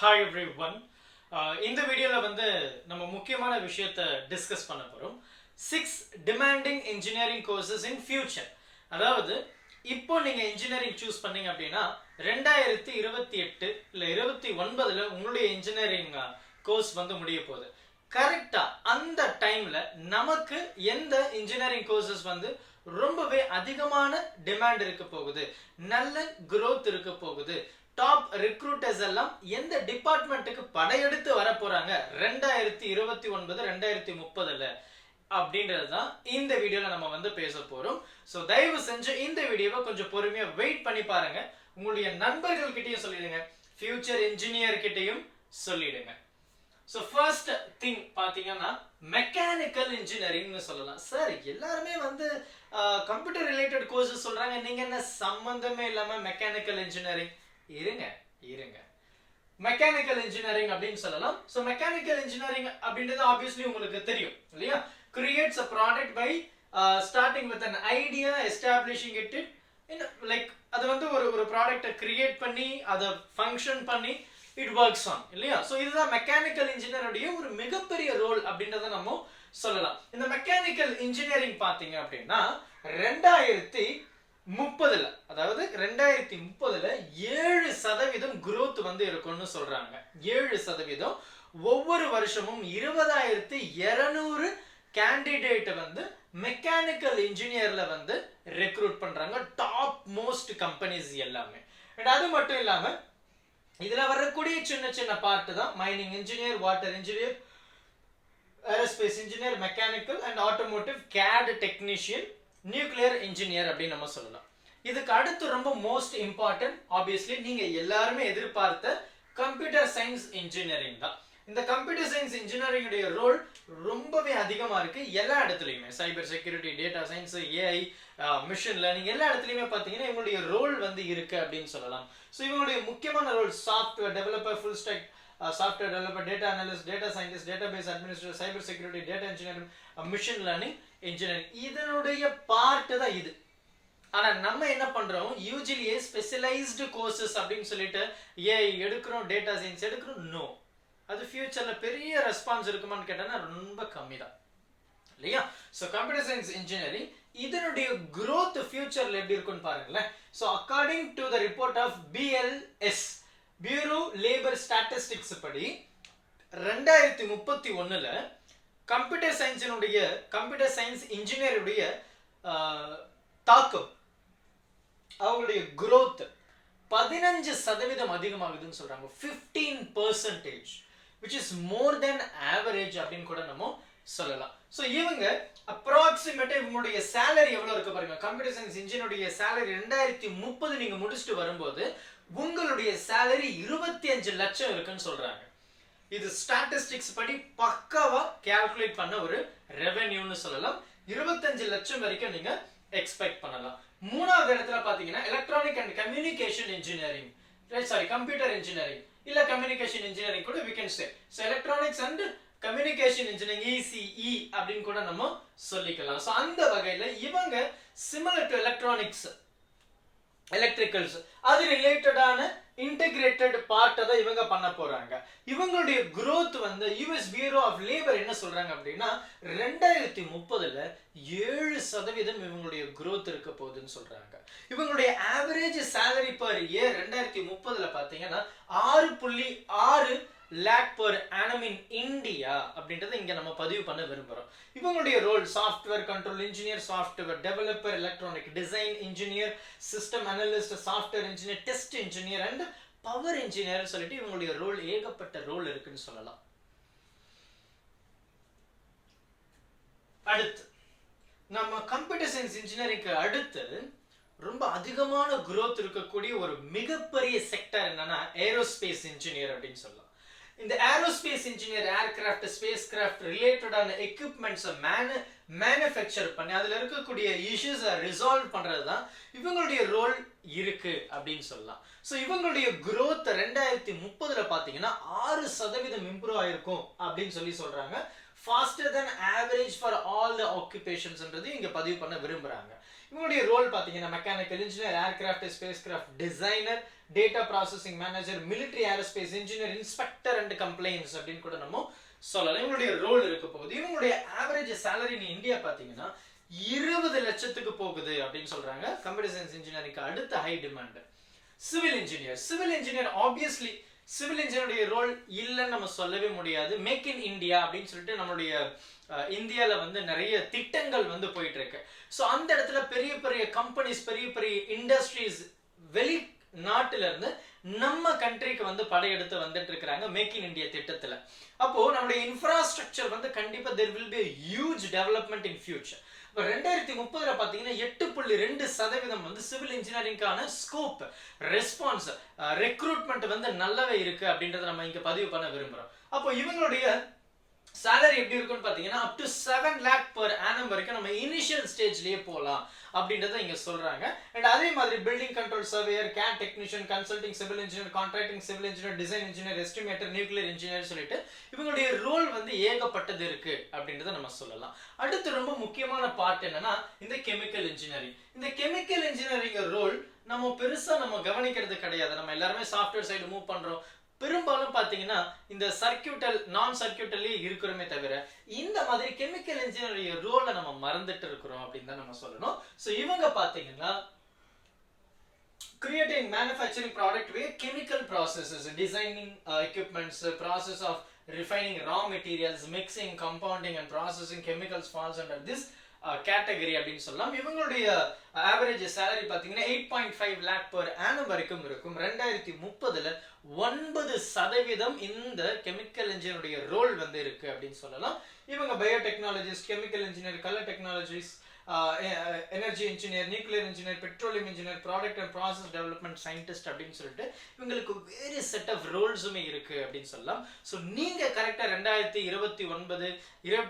Hi everyone. இந்த வீடியோல வந்து நம்ம முக்கியமான விஷயத்தை டிஸ்கஸ் பண்ண போறோம். 6 demanding engineering courses in future. அதாவது இப்போ நீங்க இன்ஜினியரிங் சூஸ் பண்ணீங்க அப்படின்னா 2028 இல்ல 29ல உங்களுடைய இன்ஜினியரிங் கோர்ஸ் வந்து முடிய போகுது. கரெக்டா அந்த டைம்ல நமக்கு எந்த இன்ஜினியரிங் கோர்சஸ் வந்து ரொம்பவே அதிகமான டிமாண்ட் இருக்க போகுது, நல்ல growth இருக்க போகுது, டாப் ரெக்ரூட்டர்ஸ் எல்லாம் எந்த டிபார்ட்மெண்ட்டுக்கு படையெடுத்து வர போறாங்க 2029 2030ல அப்படின்றது தான் இந்த வீடியோல நம்ம வந்து பேச போறோம். ஸோ தயவு செஞ்சு இந்த வீடியோவை கொஞ்சம் பொறுமையா வெயிட் பண்ணி பாருங்க. உங்களுடைய நண்பர்கள் கிட்டயும் சொல்லிடுங்க, ஃபியூச்சர் இன்ஜினியர் கிட்டயும் சொல்லிடுங்க. ஸோ ஃபர்ஸ்ட் திங் பாத்தீங்கன்னா மெக்கானிக்கல் இன்ஜினியரிங்னு சொல்லலாம். சார் எல்லாருமே வந்து கம்ப்யூட்டர் ரிலேட்டட் கோர்சஸ் சொல்றாங்க, நீங்க என்ன சம்பந்தமே இல்லாம மெக்கானிக்கல் இன்ஜினியரிங்? இருங்க மெக்கானிக்கல் இன்ஜினியரிங் அப்படின்னு சொல்லலாம். ஸோ மெக்கானிக்கல் இன்ஜினியரிங் அப்படின்றது ஆப்வியஸ்லி உங்களுக்கு தெரியும் இல்லையா? Creates a product by starting with an idea, establishing it like அது வந்து ஒரு ப்ராடக்ட்டை கிரியேட் பண்ணி அதை ஃபங்க்ஷன் பண்ணி இட் ஒர்க்ஸ் ஆன் இல்லையா? ஸோ இதுதான் மெக்கானிக்கல் இன்ஜினியருடைய ஒரு மிகப்பெரிய ரோல் அப்படின்றத நம்ம சொல்லலாம். இந்த மெக்கானிக்கல் இன்ஜினியரிங் பார்த்தீங்க அப்படின்னா 2030ல அதாவது 2030ல 7% growth வந்து இருக்கும்னு சொல்றாங்க. 7% ஒவ்வொரு வருஷமும் 20,200 கேண்டிடேட் வந்து மெக்கானிக்கல் இன்ஜினியர்ல வந்து ரெக்ரூட் பண்றாங்க, டாப் மோஸ்ட் கம்பெனிஸ் எல்லாமே. அண்ட் அது மட்டும் இல்லாம இதுல வரக்கூடிய சின்ன சின்ன பார்ட் தான் mining engineer, water engineer, aerospace engineer, mechanical and automotive, CAD technician, nuclear engineer அப்படின்னு நம்ம சொல்லலாம். இதுக்கு அடுத்து ரொம்ப மோஸ்ட் இம்பார்ட்டன்ட் ஆப்வியஸ்லி நீங்க எல்லாருமே எதிர்பார்த்த கம்ப்யூட்டர் சயின்ஸ் இன்ஜினியரிங் தான். இந்த கம்ப்யூட்டர் சயின்ஸ் இன்ஜினியரிங் உடைய ரோல் ரொம்பவே அதிகமா இருக்கு எல்லா இடத்துலயுமே. Cyber security, data science, AI, machine learning எல்லா இடத்துலயுமே பாத்தீங்கன்னா இவங்களுடைய ரோல் வந்து இருக்கு அப்படின்னு சொல்லலாம். ஸோ இவங்களுடைய முக்கியமான role software developer, full stack software developer, data analyst, data scientist, database administrator, cyber security, data engineering, machine learning engineering இதனுடைய பார்ட் தான் இது. ஆனா நம்ம என்ன பண்றோம், யூஜுவலியே ஸ்பெஷலைஸ்டு கோர்சஸ் அப்படின்னு சொல்லிட்டு ஏஐ எடுக்கிறோம், டேட்டா சயின்ஸ் எடுக்கிறோம். நோ, அது ஃபியூச்சர்ல பெரிய ரெஸ்பான்ஸ் இருக்குமான்னு கேட்டா ரொம்ப கம்மி தான் இல்லையா? ஸோ கம்ப்யூட்டர் சயின்ஸ் இன்ஜினியரிங் இதனுடைய growth ஃபியூச்சர்ல எப்படி இருக்குன்னு பாருங்களேன். So according to the report of BLS Bureau Labor Statistics படி 2031ல கம்ப்யூட்டர் சயின்ஸ் இன்ஜினியருடைய தாக்கம், அவங்களுடைய growth 15% அதிகமாகுதுன்னு சொல்றாங்க. 15%, which is more than average அப்படின்னு கூட நம்ம சொல்லலாம். ஸோ இவங்க அப்ராக்சிமேட்டா இவங்களுடைய சேலரி எவ்வளவு இருக்கு பாருங்க. கம்ப்யூட்டர் சயின்ஸ் இன்ஜினியருடைய சேலரி 2030 நீங்க முடிச்சுட்டு வரும்போது உங்களுடைய சேலரி 25 லட்சம் இருக்குன்னு சொல்றாங்க. இது ஸ்டாட்டிஸ்டிக்ஸ் படி பக்காவா கால்குலேட் பண்ண ஒரு ரெவென்யூன்னு சொல்லலாம். 25 லட்சம் வரைக்கும் நீங்க எக்ஸ்பெக்ட் பண்ணலாம். மூணாவது இடத்துல பாத்தீங்கன்னா electronic and communication engineering, computer engineering இல்ல கம்யூனிகேஷன் இன்ஜினியரிங் கூட we can say. So electronics and communication engineering ECE அப்படின்னு கூட நம்ம சொல்லிக்கலாம். ஸோ அந்த வகையில இவங்க சிமிலர் டு எலக்ட்ரானிக்ஸ், எலக்ட்ரிக்கல்ஸ் அது ரிலேட்டடான இன்டகிரேட்டட் பார்ட்டை தான் இவங்க பண்ண போறாங்க. இவங்களுடைய growth வந்து US பியூரோ ஆஃப் லேபர் என்ன சொல்றாங்க அப்படின்னா 2030ல 7% இவங்களுடைய growth இருக்க போகுதுன்னு சொல்றாங்க. இவங்களுடைய ஆவரேஜ் சேலரி பர் இயர் 2030ல பாத்தீங்கன்னா 6.6 lakh per annum in India அப்படின்றத இங்க நம்ம பதிவு பண்ண விரும்புறோம். இவங்களுடைய role software control engineer, software developer, electronic design engineer, system analyst, software engineer, test engineer and power engineer சொல்லிட்டு இவங்களுடைய ரோல் ஏகப்பட்ட ரோல் இருக்குன்னு சொல்லலாம். அடுத்து நம்ம கம்ப்யூட்டர் சயின்ஸ் இன்ஜினியரிங்க்கு அடுத்து ரொம்ப அதிகமான growth இருக்கக்கூடிய ஒரு மிகப்பெரிய செக்டர் என்னன்னா ஏரோஸ்பேஸ் இன்ஜினியர் அப்படின்னு சொல்லலாம். இந்த aerospace engineer aircraft, space craft ரிலேட்டடான எக்யூப்மெண்ட்ஸ் மேனுஃபேக்சர் பண்ணி அதுல இருக்கக்கூடிய இஷ்யூஸ் ரிசால்வ் பண்றது தான் இவங்களுடைய ரோல் இருக்கு அப்படின்னு சொல்லலாம். ஸோ இவங்களுடைய growth 2030ல பாத்தீங்கன்னா 6% இம்ப்ரூவ் ஆயிருக்கும் அப்படின்னு சொல்றாங்க. faster than average for all the occupations-ன்றது இங்க பதிவு பண்ண விரும்புறாங்க. இவங்களுடைய ரோல் பாத்தீங்கன்னா mechanical engineer, aircraft spacecraft designer, data processing manager, military aerospace engineer, inspector and complaints அப்படின்னு கூட நம்ம சொல்லலாம். இவங்களுடைய ரோல் இருக்க போகுது. இவங்களுடைய ஆவரேஜ் சேலரி இன் இந்தியா பாத்தீங்கன்னா 20 லட்சத்துக்கு போகுது அப்படின்னு சொல்றாங்க. கம்ப்யூட்டர் சயின்ஸ் இன்ஜினியரிங்க்கு அடுத்த high demand. Civil engineer obviously civil இன்ஜினியருடைய ரோல் இல்லைன்னு நம்ம சொல்லவே முடியாது. மேக் இன் இந்தியா அப்படின்னு சொல்லிட்டு நம்மளுடைய இந்தியால வந்து நிறைய திட்டங்கள் வந்து போயிட்டு இருக்கு. ஸோ அந்த இடத்துல பெரிய பெரிய கம்பெனிஸ், பெரிய பெரிய இண்டஸ்ட்ரீஸ் வெளி நாட்டுல இருந்து நம்ம கண்ட்ரிக்கு வந்து படையெடுத்து வந்துட்டு இருக்காங்க மேக் இன் இந்தியா திட்டத்துல. அப்போ நம்மளுடைய இன்ஃப்ராஸ்ட்ரக்சர் வந்து கண்டிப்பா there will be a huge development in future. இப்போ 2030 பாத்தீங்கன்னா 8.2% வந்து சிவில் இன்ஜினியரிங்கான ஸ்கோப், ரெஸ்பான்ஸ், ரெக்ரூட்மெண்ட் வந்து நல்லாவே இருக்கு அப்படின்றத நம்ம இங்க பதிவு பண்ண விரும்புறோம். அப்போ இவங்களுடைய salary எப்படி இருக்குன்னு பாத்தீங்கன்னா up to 7 lakh per annum வரைக்கும் நம்ம இனிஷியல் ஸ்டேஜ்லயே போலாம் அப்படின்றத இங்க சொல்றாங்க. அண்ட் அதே மாதிரி building control surveyor, CAD technician, consulting civil engineer, contracting civil engineer, design engineer, estimator, nuclear engineer சொல்லிட்டு இவங்களுடைய ரோல் வந்து ஏகப்பட்டது இருக்கு அப்படின்றத நம்ம சொல்லலாம். அடுத்து ரொம்ப முக்கியமான பார்ட் என்னன்னா இந்த கெமிக்கல் இன்ஜினியரிங். இந்த கெமிக்கல் இன்ஜினியரிங் ரோல் நம்ம பெருசா நம்ம கவனிக்கிறது கிடையாது. நம்ம எல்லாருமே சாஃப்ட்வேர் சைடு மூவ் பண்றோம். பெரும்பாலும் பாத்தீங்கன்னா இந்த சர்க்யூட்டல் நான் சர்க்யூட்டல்லயே இருக்கிறோமே தவிர இந்த மாதிரி கெமிக்கல் இன்ஜினியரிங் ரோலை நம்ம மறந்துட்டு இருக்கிறோம் அப்படின்னு தான் நம்ம சொல்லணும். ஸோ இவங்க பாத்தீங்கன்னா creating manufacturing product with chemical processes, designing equipments, process of refining raw materials, mixing, compounding and processing chemicals falls under this category அப்படின்னு சொல்லலாம். இவங்களுடைய ஆவரேஜ் சேலரி பாத்தீங்கன்னா 8.5 lakh per annum வரைக்கும் இருக்கும். 2030ல 9% இந்த கெமிக்கல் இன்ஜினியருடைய ரோல் வந்து இருக்கு அப்படின்னு சொல்லலாம். இவங்க biotechnologist, chemical engineer, colour technologist, energy engineer, nuclear engineer, petroleum engineer, product and process development scientist அப்படின்னு சொல்லிட்டு இவங்களுக்கு வேறு செட் ஆஃப் ரோல்ஸுமே இருக்கு அப்படின்னு சொல்லலாம். ஸோ நீங்க கரெக்டா 2029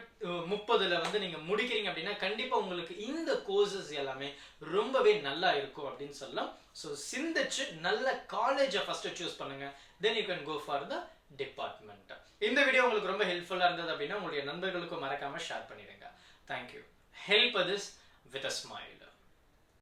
30ல வந்து நீங்க முடிக்கிறீங்க அப்படின்னா கண்டிப்பா உங்களுக்கு இந்த கோர்சஸ் எல்லாமே ரொம்பவே நல்லா இருக்கும் அப்படின்னு சொல்லலாம். ஸோ சிந்திச்சு நல்ல காலேஜை ஃபர்ஸ்ட் சூஸ் பண்ணுங்க. Then you can go for the department. இந்த வீடியோ உங்களுக்கு ரொம்ப ஹெல்ப்ஃபுல்லா இருந்தது அப்படின்னா உங்களுடைய நண்பர்களுக்கும் மறக்காம ஷேர் பண்ணிடுங்க. Thank you. Help others with a smile.